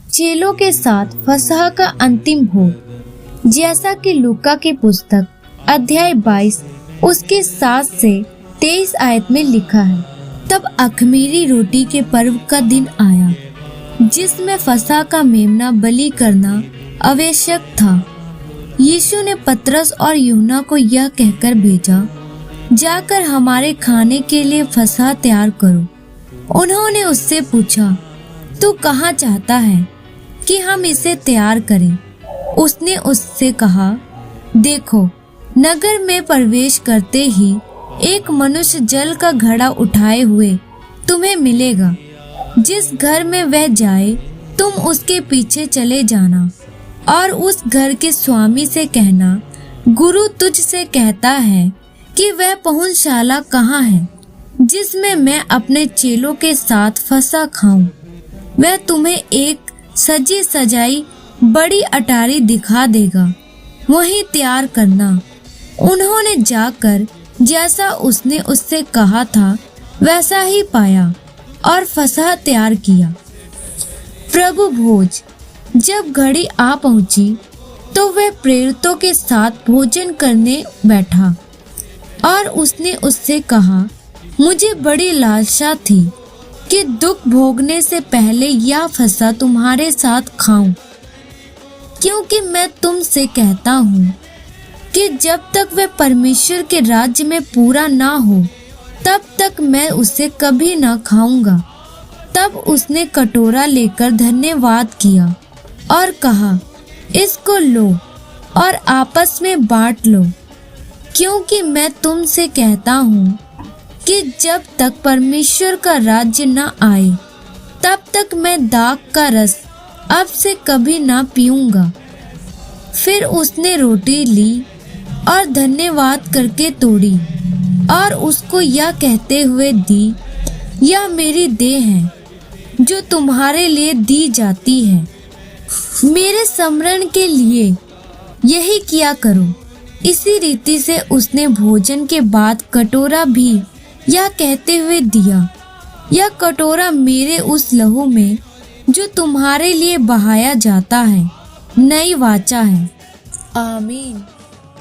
चेलों के साथ फसह का अंतिम भोग। जैसा कि लूका की पुस्तक अध्याय 22 उसके 7 से 23 आयत में लिखा है, तब अख़मीरी रोटी के पर्व का दिन आया, जिसमें फसह का मेमना बलि करना आवश्यक था। यीशु ने पतरस और यूहन्ना को यह कहकर भेजा, जाकर हमारे खाने के लिए फसह तैयार करो। उन्होंने उससे पूछा, तू कहाँ चाहता है कि हम इसे तैयार करें? उसने उससे कहा, देखो, नगर में प्रवेश करते ही एक मनुष्य जल का घड़ा उठाए हुए तुम्हें मिलेगा। जिस घर में वह जाए तुम उसके पीछे चले जाना और उस घर के स्वामी से कहना, गुरु तुझ से कहता है कि वह पहुंचशाला कहाँ है जिसमें मैं अपने चेलों के साथ फसह खाऊं। वह तुम्हें एक सजी सजाई बड़ी अटारी दिखा देगा, वहीं तैयार करना। उन्होंने जाकर जैसा उसने उससे कहा था वैसा ही पाया और फसह तैयार किया। प्रभु भोज जब घड़ी आ पहुंची तो वह प्रेरितों के साथ भोजन करने बैठा और उसने उससे कहा, मुझे बड़ी लालसा थी कि दुख भोगने से पहले यह फसह तुम्हारे साथ खाऊं, क्योंकि मैं तुमसे कहता हूँ कि जब तक वह परमेश्वर के राज्य में पूरा ना हो तब तक मैं उसे कभी ना खाऊंगा। तब उसने कटोरा लेकर धन्यवाद किया और कहा, इसको लो और आपस में बांट लो, क्योंकि मैं तुमसे कहता हूँ कि जब तक परमेश्वर का राज्य न आए तब तक मैं दाख का रस अब से कभी ना पीऊंगा। फिर उसने रोटी ली और धन्यवाद करके तोड़ी और उसको यह कहते हुए दी, यह मेरी देह है जो तुम्हारे लिए दी जाती है। मेरे स्मरण के लिए यही किया करो। इसी रीति से उसने भोजन के बाद कटोरा भी यह कहते हुए दिया, यह कटोरा मेरे उस लहू में जो तुम्हारे लिए बहाया जाता है नई वाचा है। आमीन।